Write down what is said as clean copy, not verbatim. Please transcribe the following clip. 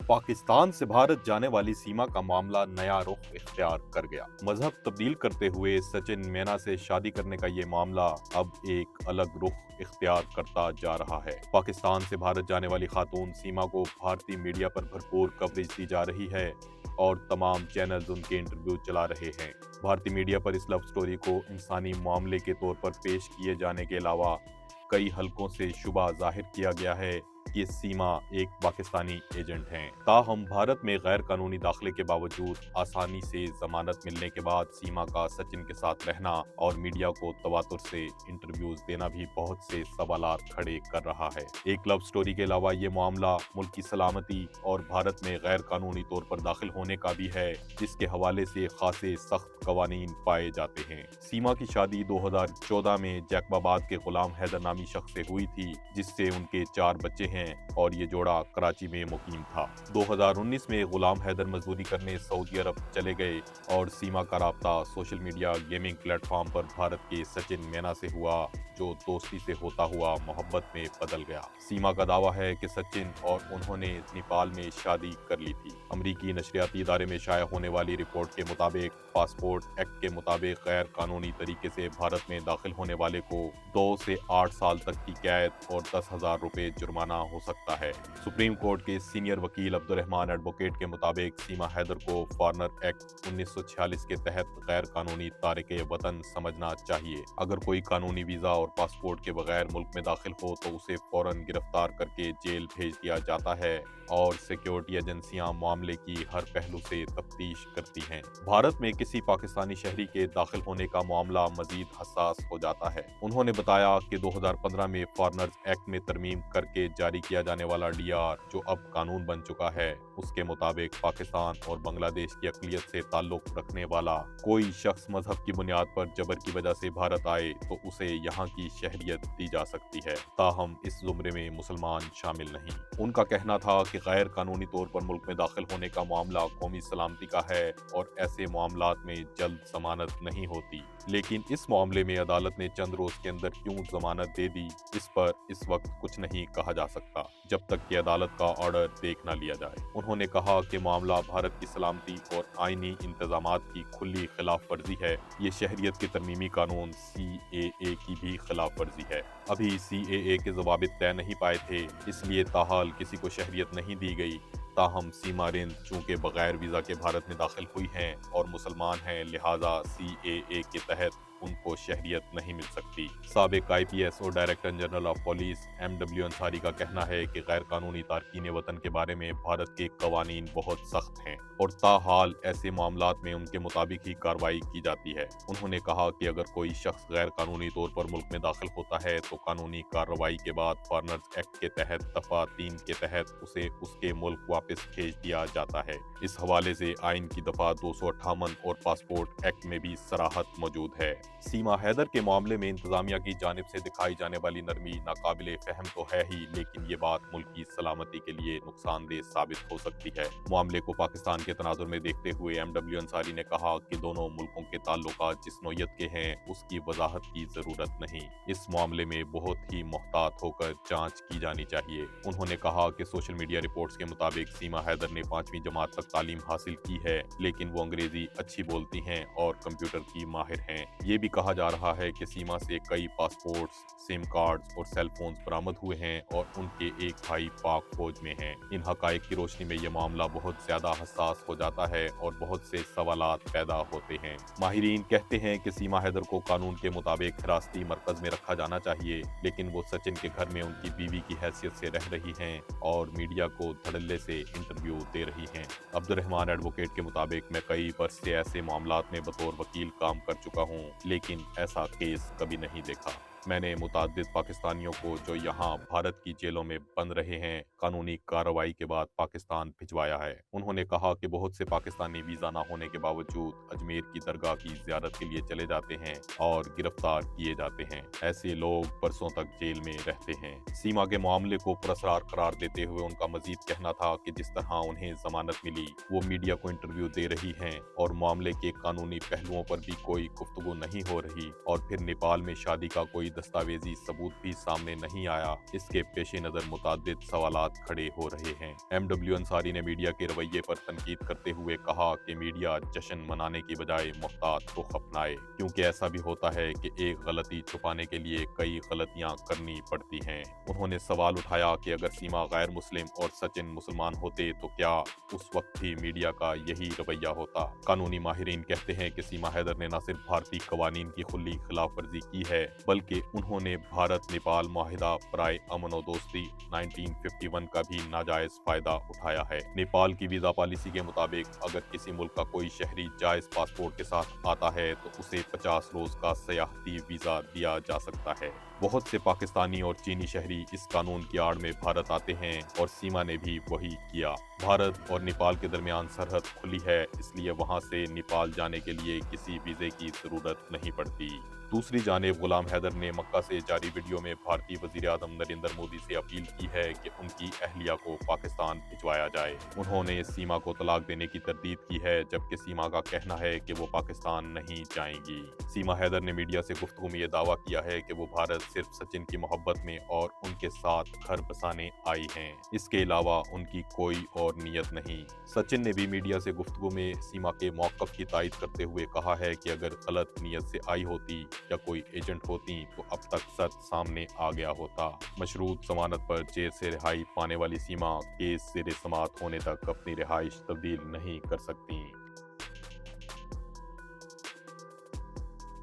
पाकिस्तान से भारत जाने वाली सीमा का मामला नया रुख इख्तियार कर गया। मजहब तब्दील करते हुए सचिन मीना से शादी करने का ये मामला अब एक अलग रुख इख्तियार करता जा रहा है। पाकिस्तान से भारत जाने वाली खातून सीमा को भारतीय मीडिया पर भरपूर कवरेज दी जा रही है और तमाम चैनल्स उनके इंटरव्यू चला रहे हैं। भारतीय मीडिया पर इस लव स्टोरी को इंसानी मामले के तौर पर पेश किए जाने के अलावा कई हलकों से शुबा जाहिर किया गया है कि सीमा एक पाकिस्तानी एजेंट हैं। ताहम भारत में गैर कानूनी दाखिले के बावजूद आसानी से जमानत मिलने के बाद सीमा का सचिन के साथ रहना और मीडिया को तवातुर से इंटरव्यूज देना भी बहुत से सवालात खड़े कर रहा है। एक लव स्टोरी के अलावा ये मामला मुल्क की सलामती और भारत में गैर कानूनी तौर पर दाखिल होने का भी है, जिसके हवाले से खासे सख्त कवानीन पाए जाते हैं। सीमा की शादी 2014 में जैकबाबाद के गुलाम हैदर नामी शख्स से हुई थी, जिससे उनके 4 बच्चे हैं और ये जोड़ा कराची में मुकीम था। 2019 में गुलाम हैदर मजदूरी करने सऊदी अरब चले गए और सीमा का राब्ता सोशल मीडिया गेमिंग प्लेटफॉर्म पर भारत के सचिन मीना से हुआ, जो दोस्ती से होता हुआ मोहब्बत में बदल गया। सीमा का दावा है कि सचिन और उन्होंने नेपाल में शादी कर ली थी। अमरीकी नशरियाती इदारे में शाया होने वाली रिपोर्ट के मुताबिक पासपोर्ट एक्ट के मुताबिक गैर कानूनी तरीके से भारत में दाखिल होने वाले को 2 से 8 साल तक की कैद और 10,000 रुपए जुर्माना हो सकता है। सुप्रीम कोर्ट के सीनियर वकील अब्दुर्रहमान एडवोकेट के मुताबिक सीमा हैदर को फॉरेनर एक्ट 1946 के तहत गैर कानूनी तारिके वतन समझना चाहिए। अगर कोई कानूनी वीजा और पासपोर्ट के बगैर मुल्क में दाखिल हो तो उसे फौरन गिरफ्तार करके जेल भेज दिया जाता है और सिक्योरिटी एजेंसियां मामले की हर पहलू से तफ्तीश करती हैं। भारत में किसी पाकिस्तानी शहरी के दाखिल होने का मामला मजीद हसास हो जाता है। उन्होंने बताया कि 2015 में फॉरेनर्स एक्ट में तरमीम करके जारी किया जाने वाला डीआर, जो अब कानून बन चुका है, उसके मुताबिक पाकिस्तान और बांग्लादेश की अक़लियत से ताल्लुक रखने वाला कोई शख्स मजहब की बुनियाद पर जबर की वजह से भारत आए तो उसे यहाँ की शहरियत दी जा सकती है। ताहम इस जुमरे में मुसलमान शामिल नहीं। उनका कहना था कि गैर कानूनी तौर पर मुल्क में दाखिल होने का मामला कौमी सलामती का है और ऐसे मामलात में जल्द जमानत नहीं होती, लेकिन इस मामले में अदालत ने चंद रोज के अंदर क्यों जमानत दे दी, इस पर इस वक्त कुछ नहीं कहा जा सकता जब तक कि अदालत का ऑर्डर देख न लिया जाए। उन्होंने कहा कि मामला भारत की सलामती और आईनी इंतजामात की खुली खिलाफ वर्जी है। ये शहरियत के तरमीमी कानून CAA की भी खिलाफ वर्जी है। अभी CAA के जवाबित तय नहीं पाए थे, इसलिए ताहाल किसी को शहरियत नहीं दी गई। ताहम सीमा रिंद चूंकि बगैर वीजा के भारत में दाखिल हुई हैं और मुसलमान हैं, लिहाजा CAA के तहत उनको शहरियत नहीं मिल सकती। साबिक IPS और director general of police MW Ansari का कहना है कि गैर कानूनी तारकीन वतन के बारे में भारत के कवानीन बहुत सख्त हैं और ताहाल ऐसे मामलात में उनके मुताबिक ही कार्रवाई की जाती है। उन्होंने कहा कि अगर कोई शख्स गैर कानूनी तौर पर मुल्क में दाखिल होता है तो कानूनी कार्रवाई के बाद फॉरेनर्स एक्ट के तहत दफा 3 के तहत उसे उसके मुल्क वापस भेज दिया जाता है। इस हवाले से आइन की दफा 258 और पासपोर्ट एक्ट में भी सराहत मौजूद है। सीमा हैदर के मामले में इंतजामिया की जानिब से दिखाई जाने वाली नरमी नाकाबिले फहम तो है ही, लेकिन ये बात मुल्क की सलामती के लिए नुकसानदेह साबित हो सकती है। मामले को पाकिस्तान के तनाजुर में देखते हुए MW अंसारी ने कहा कि दोनों मुल्कों के ताल्लुकात जिस नौयत के हैं उसकी वजाहत की जरूरत नहीं। इस मामले में बहुत ही मुहतात होकर जांच की जानी चाहिए। उन्होंने कहा कि सोशल मीडिया रिपोर्ट्स के मुताबिक सीमा हैदर ने 5वीं जमात तक तालीम हासिल की है, लेकिन वो अंग्रेजी अच्छी बोलती हैं और कंप्यूटर की माहिर हैं। ये भी कहा जा रहा है कि सीमा से कई पासपोर्ट्स, सिम कार्ड्स और सेल फोन्स बरामद हुए हैं और उनके एक भाई पाक फौज में हैं। इन हकाइक की रोशनी में ये मामला बहुत ज्यादा हसास हो जाता है और बहुत से सवालात पैदा होते हैं। माहिरीन कहते हैं कि सीमा हैदर को कानून के मुताबिक हिरासती मरकज में रखा जाना चाहिए, लेकिन वो सचिन के घर में उनकी बीवी की हैसियत से रह रही हैं और मीडिया को धड़ल्ले से इंटरव्यू दे रही हैं। अब्दुर्रहमान एडवोकेट के मुताबिक मैं कई वर्ष से ऐसे मामलात में बतौर वकील काम कर चुका हूँ, लेकिन ऐसा केस कभी नहीं देखा। मैंने मुताद्दिद पाकिस्तानियों को जो यहाँ भारत की जेलों में बंद रहे हैं कानूनी कार्रवाई के बाद पाकिस्तान भिजवाया है। उन्होंने कहा कि बहुत से पाकिस्तानी वीजा न होने के बावजूद अजमेर की दरगाह की जियारत के लिए चले जाते हैं और गिरफ्तार किए जाते हैं। ऐसे लोग बरसों तक जेल में रहते हैं। सीमा के मामले को पुरअसरार करार देते हुए उनका मजीद कहना था कि जिस तरह उन्हें जमानत मिली वो मीडिया को इंटरव्यू दे रही हैं और मामले के कानूनी पहलुओं पर भी कोई गुफ्तगू नहीं हो रही और फिर नेपाल में शादी का कोई दस्तावेजी सबूत भी सामने नहीं आया, इसके पेश नजर मुताद्दिद सवालात खड़े हो रहे हैं। MW अंसारी ने मीडिया के रवैये पर तनकीद करते हुए कहा कि मीडिया जश्न मनाने की बजाय मुहतात रुख अपनाए, क्योंकि ऐसा भी होता है कि एक गलती छुपाने के लिए कई गलतियां करनी पड़ती हैं। उन्होंने सवाल उठाया कि अगर सीमा गैर मुस्लिम और सचिन मुसलमान होते तो क्या उस वक्त भी मीडिया का यही रवैया होता। कानूनी माहिरीन कहते हैं कि सीमा हैदर ने न सिर्फ भारतीय कवानीन की खुली खिलाफ वर्जी की है, बल्कि उन्होंने भारत नेपाल माहिदा बराए अमन और दोस्ती 1951 का भी नाजायज फायदा उठाया है। नेपाल की वीजा पॉलिसी के मुताबिक अगर किसी मुल्क का कोई शहरी जायज पासपोर्ट के साथ आता है तो उसे 50 रोज का सयाहती वीजा दिया जा सकता है। बहुत से पाकिस्तानी और चीनी शहरी इस कानून की आड़ में भारत आते हैं और सीमा ने भी वही किया। भारत और नेपाल के दरमियान सरहद खुली है, इसलिए वहां से नेपाल जाने के लिए किसी वीजे की जरूरत नहीं पड़ती। दूसरी जानिब गुलाम हैदर ने मक्का से जारी वीडियो में भारतीय वजीर आज़म नरेंद्र मोदी से अपील की है कि उनकी अहलिया को पाकिस्तान भिजवाया जाए। उन्होंने सीमा को तलाक देने की तरदीद की है, जबकि सीमा का कहना है कि वो पाकिस्तान नहीं जाएंगी। सीमा हैदर ने मीडिया से गुफ्तगू में ये दावा किया है कि वो भारत सिर्फ सचिन की मोहब्बत में और उनके साथ घर बसाने आई हैं, इसके अलावा उनकी कोई और नीयत नहीं। सचिन ने भी मीडिया से गुफ्तगू में सीमा के मौक़िफ़ की तायद करते हुए कहा है कि अगर गलत नीयत से आई होती या कोई एजेंट होती तो अब तक सच सामने आ गया होता। मशरूत जमानत पर जेल से रिहाई पाने वाली सीमा केस ज़ेर समाअत होने तक अपनी रिहाइश तब्दील नहीं कर सकती।